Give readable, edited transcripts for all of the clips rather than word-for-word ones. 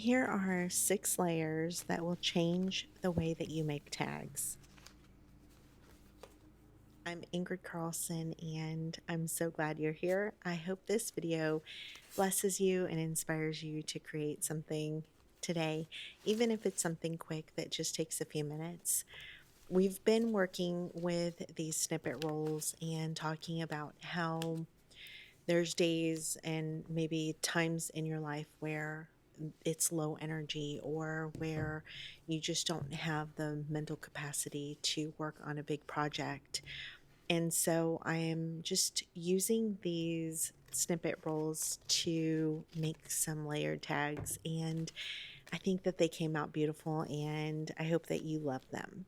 Here are 6 layers that will change the way that you make tags. I'm Ingrid Carlson and I'm so glad you're here. I hope this video blesses you and inspires you to create something today, even if it's something quick that just takes a few minutes. We've been working with these snippet rolls and talking about how there's days and maybe times in your life where it's low energy or where you just don't have the mental capacity to work on a big project. And so I am just using these snippet rolls to make some layered tags, and I think that they came out beautiful and I hope that you love them.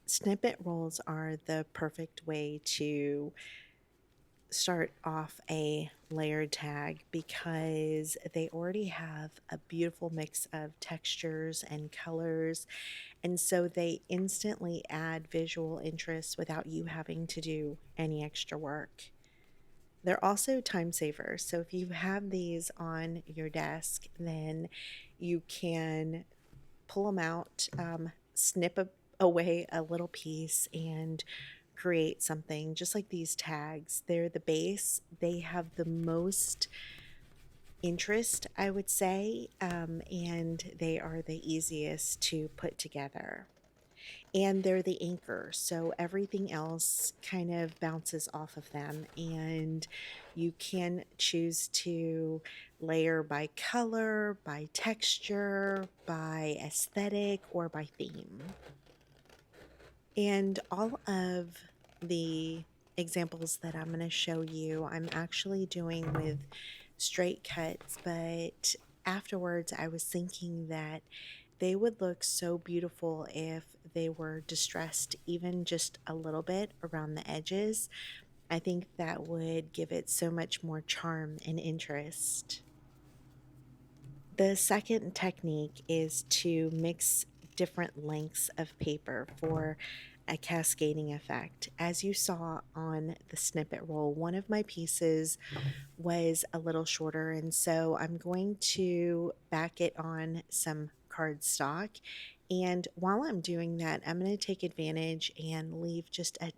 Snippet rolls are the perfect way to start off a layered tag because they already have a beautiful mix of textures and colors, and so they instantly add visual interest without you having to do any extra work. They're also time savers, so if you have these on your desk, then you can pull them out, away a little piece, and create something just like these tags. They're the base, they have the most interest, I would say, and they are the easiest to put together. And they're the anchor, so everything else kind of bounces off of them, and you can choose to layer by color, by texture, by aesthetic, or by theme. And all of the examples that I'm going to show you, I'm actually doing with straight cuts, but afterwards I was thinking that they would look so beautiful if they were distressed even just a little bit around the edges. I think that would give it so much more charm and interest. The second technique is to mix different lengths of paper for a cascading effect. As you saw on the snippet roll, one of my pieces was a little shorter, and so I'm going to back it on some cardstock. And while I'm doing that, I'm going to take advantage and leave just a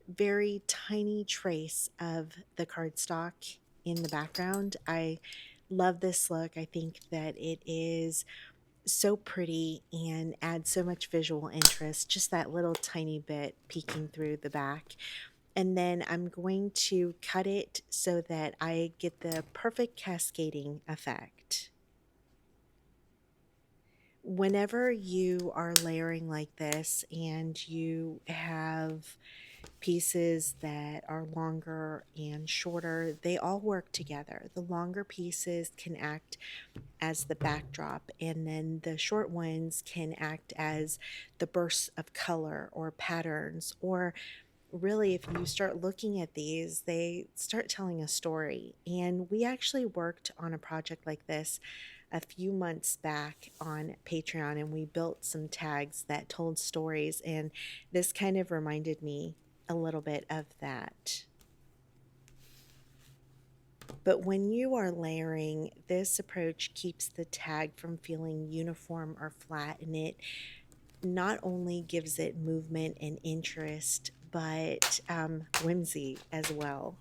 very tiny trace of the cardstock in the background. I love this look. I think that it is so pretty and adds so much visual interest, just that little tiny bit peeking through the back. And then I'm going to cut it so that I get the perfect cascading effect. Whenever you are layering like this and you have pieces that are longer and shorter, they all work together. The longer pieces can act as the backdrop, and then the short ones can act as the bursts of color or patterns, or really, if you start looking at these, they start telling a story. And we actually worked on a project like this a few months back on Patreon, and we built some tags that told stories, and this kind of reminded me a little bit of that. But when you are layering, this approach keeps the tag from feeling uniform or flat, and it not only gives it movement and interest, but whimsy as well.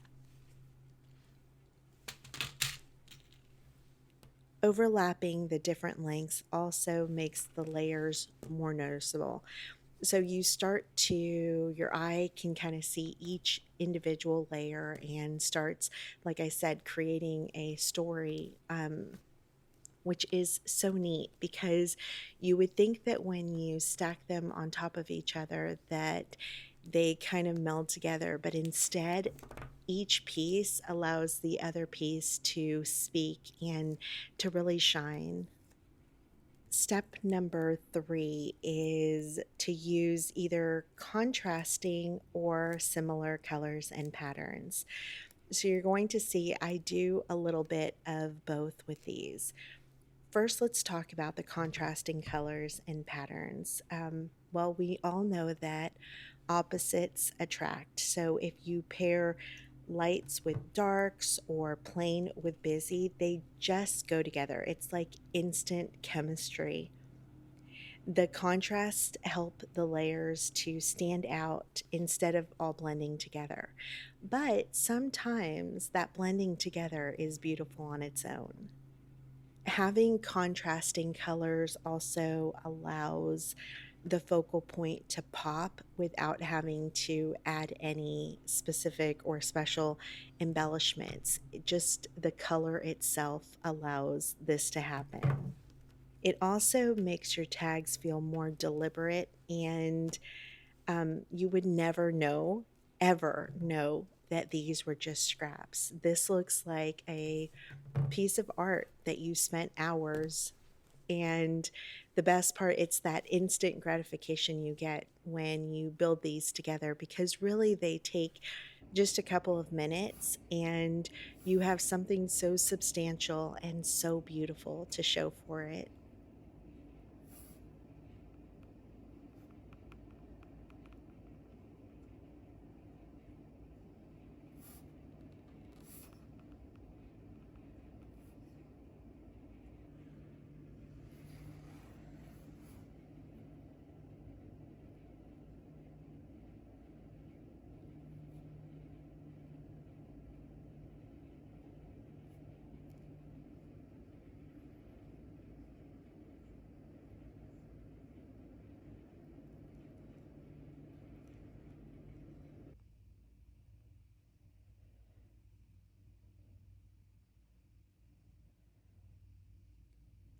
Overlapping the different lengths also makes the layers more noticeable. So you start to, your eye can kind of see each individual layer and starts, like I said, creating a story, which is so neat because you would think that when you stack them on top of each other that they kind of meld together, but instead each piece allows the other piece to speak and to really shine. Step number 3 is to use either contrasting or similar colors and patterns. So you're going to see I do a little bit of both with these. First, let's talk about the contrasting colors and patterns. Well, we all know that opposites attract. So if you pair lights with darks or plain with busy, they just go together. It's like instant chemistry. The contrasts help the layers to stand out instead of all blending together. But sometimes that blending together is beautiful on its own. Having contrasting colors also allows the focal point to pop without having to add any specific or special embellishments. Just the color itself allows this to happen. It also makes your tags feel more deliberate, and you would never know, ever know, that these were just scraps. This looks like a piece of art that you spent hours. And the best part, it's that instant gratification you get when you build these together, because really they take just a couple of minutes and you have something so substantial and so beautiful to show for it.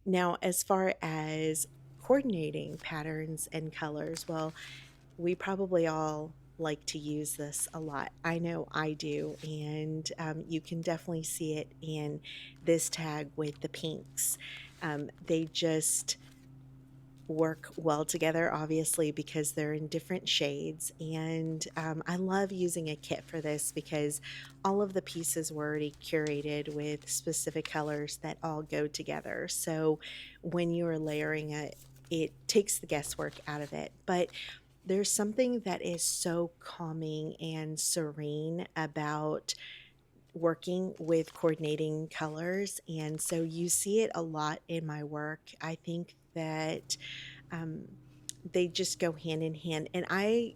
Now, as far as coordinating patterns and colors, well, we probably all like to use this a lot. I know I do, and you can definitely see it in this tag with the pinks. They just work well together, obviously, because they're in different shades. And I love using a kit for this because all of the pieces were already curated with specific colors that all go together. So when you're layering it, it takes the guesswork out of it. But there's something that is so calming and serene about working with coordinating colors. And so you see it a lot in my work. I think that um, they just go hand in hand. And I,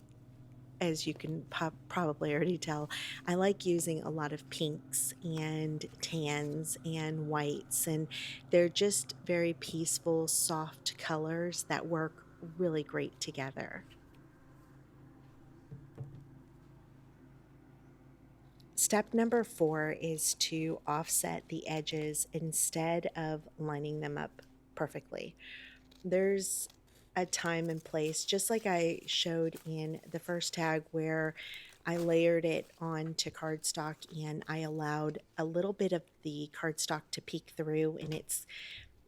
as you can probably already tell, I like using a lot of pinks and tans and whites. And they're just very peaceful, soft colors that work really great together. Step number 4 is to offset the edges instead of lining them up perfectly. There's a time and place, just like I showed in the first tag where I layered it onto cardstock and I allowed a little bit of the cardstock to peek through, and it's,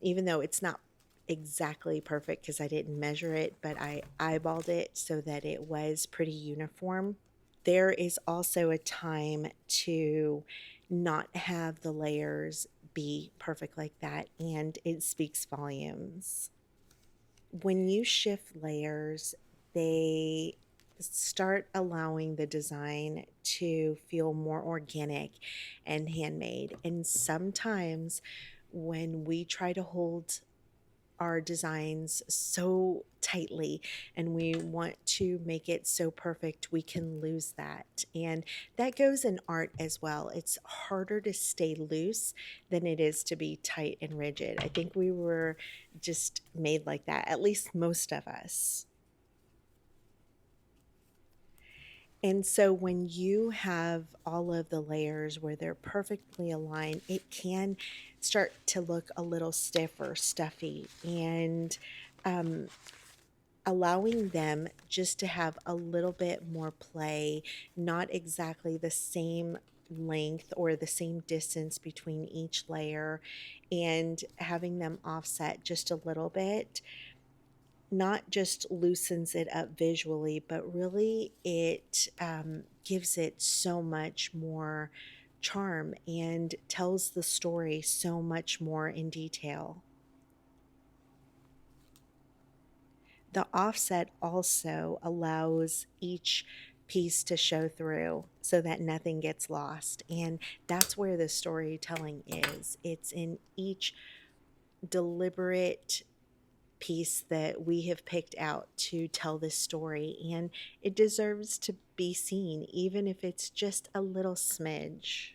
even though it's not exactly perfect because I didn't measure it, but I eyeballed it so that it was pretty uniform. There is also a time to not have the layers be perfect like that, and it speaks volumes. When you shift layers, they start allowing the design to feel more organic and handmade. And sometimes when we try to hold our designs so tightly and we want to make it so perfect, we can lose that. And that goes in art as well. It's harder to stay loose than it is to be tight and rigid. I think we were just made like that, at least most of us. And so when you have all of the layers where they're perfectly aligned, it can start to look a little stiff or stuffy. And um, allowing them just to have a little bit more play, not exactly the same length or the same distance between each layer, and having them offset just a little bit, not just loosens it up visually, but really it gives it so much more charm and tells the story so much more in detail. The offset also allows each piece to show through so that nothing gets lost. And that's where the storytelling is. It's in each deliberate piece that we have picked out to tell this story, and it deserves to be seen, even if it's just a little smidge.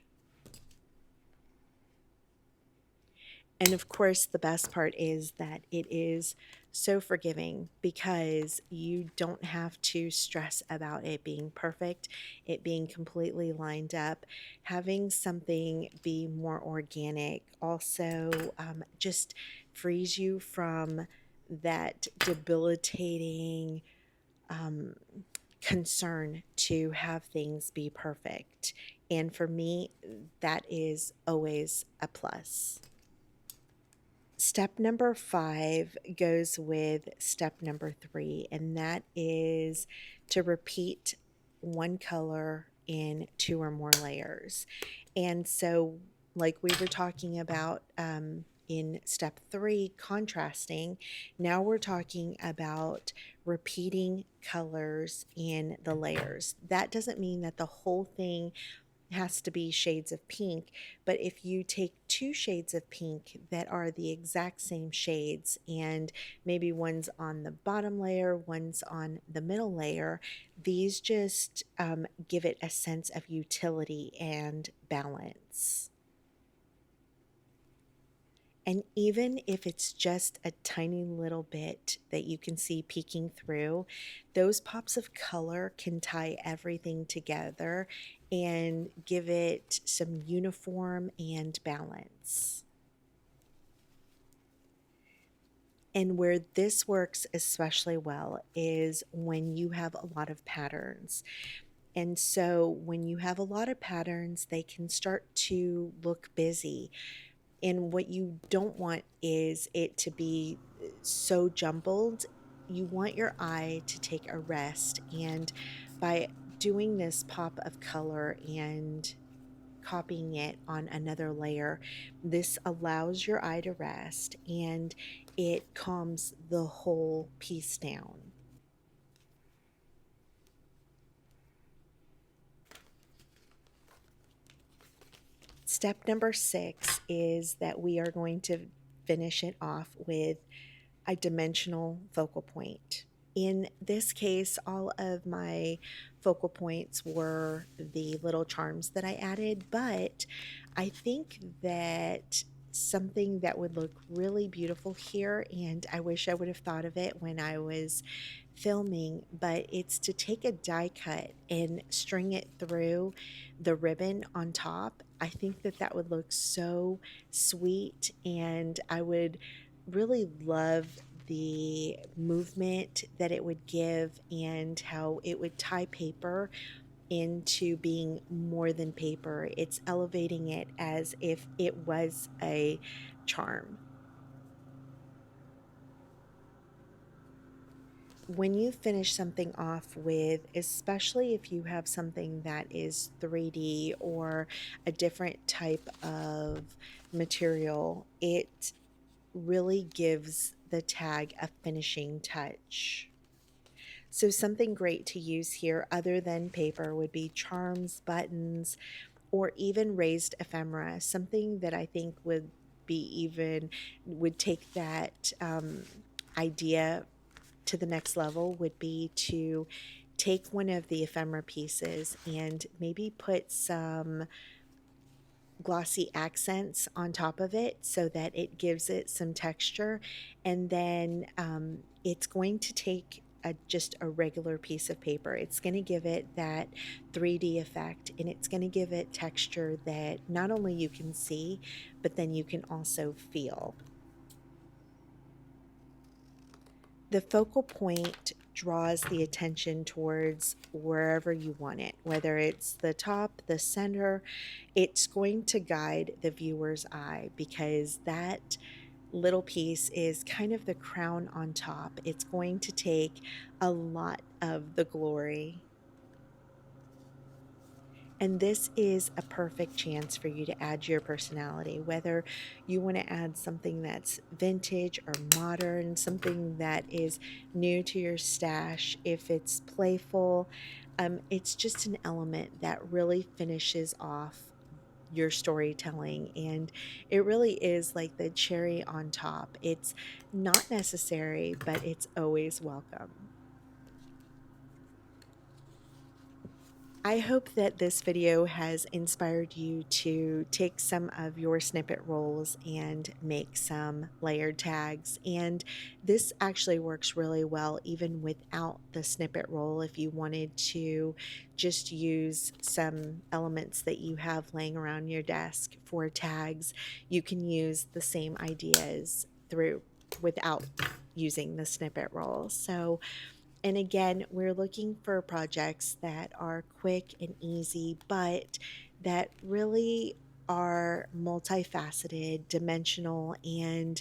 And of course, the best part is that it is so forgiving because you don't have to stress about it being perfect, it being completely lined up. Having something be more organic also just frees you from that debilitating um, concern to have things be perfect. And for me, that is always a plus. Step number 5 goes with step number 3, and that is to repeat one color in 2 or more layers. And so, like we were talking about in step 3, contrasting, now we're talking about repeating colors in the layers. That doesn't mean that the whole thing has to be shades of pink, but if you take 2 shades of pink that are the exact same shades, and maybe one's on the bottom layer, one's on the middle layer, these just give it a sense of utility and balance. And even if it's just a tiny little bit that you can see peeking through, those pops of color can tie everything together and give it some uniform and balance. And where this works especially well is when you have a lot of patterns. And so when you have a lot of patterns, they can start to look busy. And what you don't want is it to be so jumbled. You want your eye to take a rest. And by doing this pop of color and copying it on another layer, this allows your eye to rest and it calms the whole piece down. Step number 6 is that we are going to finish it off with a dimensional focal point. In this case, all of my focal points were the little charms that I added, but I think that something that would look really beautiful here, and I wish I would have thought of it when I was filming, but it's to take a die cut and string it through the ribbon on top. I think that that would look so sweet, and I would really love the movement that it would give and how it would tie paper into being more than paper. It's elevating it as if it was a charm. When you finish something off with, especially if you have something that is 3D or a different type of material, it really gives the tag a finishing touch. So something great to use here other than paper would be charms, buttons, or even raised ephemera. Something that I think would take that idea to the next level would be to take one of the ephemera pieces and maybe put some glossy accents on top of it so that it gives it some texture. And then it's going to take just a regular piece of paper. It's going to give it that 3D effect, and it's going to give it texture that not only you can see, but then you can also feel. The focal point draws the attention towards wherever you want it, whether it's the top, the center. It's going to guide the viewer's eye because that little piece is kind of the crown on top. It's going to take a lot of the glory. And this is a perfect chance for you to add your personality, whether you want to add something that's vintage or modern, something that is new to your stash. If it's playful, It's just an element that really finishes off your storytelling, and it really is like the cherry on top. It's not necessary, but it's always welcome. I hope that this video has inspired you to take some of your snippet rolls and make some layered tags. And this actually works really well even without the snippet roll. If you wanted to just use some elements that you have laying around your desk for tags, you can use the same ideas through without using the snippet roll. So and again, we're looking for projects that are quick and easy, but that really are multifaceted, dimensional, and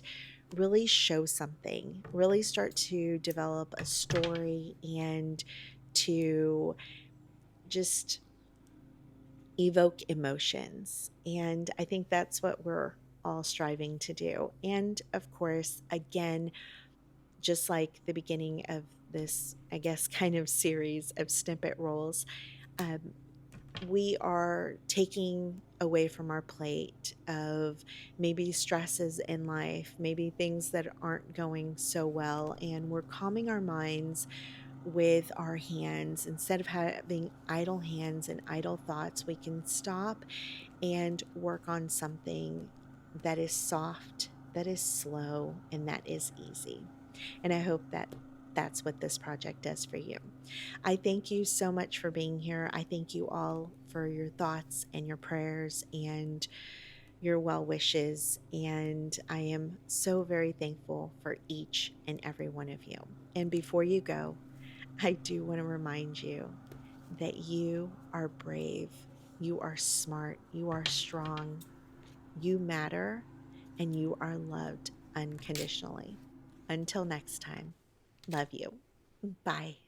really show something, really start to develop a story and to just evoke emotions. And I think that's what we're all striving to do. And of course, again, just like the beginning of this, I guess, kind of series of snippet rolls, um, we are taking away from our plate of maybe stresses in life, maybe things that aren't going so well, and we're calming our minds with our hands. Instead of having idle hands and idle thoughts, we can stop and work on something that is soft, that is slow, and that is easy. And I hope that that's what this project does for you. I thank you so much for being here. I thank you all for your thoughts and your prayers and your well wishes. And I am so very thankful for each and every one of you. And before you go, I do want to remind you that you are brave, you are smart, you are strong, you matter, and you are loved unconditionally. Until next time, love you. Bye.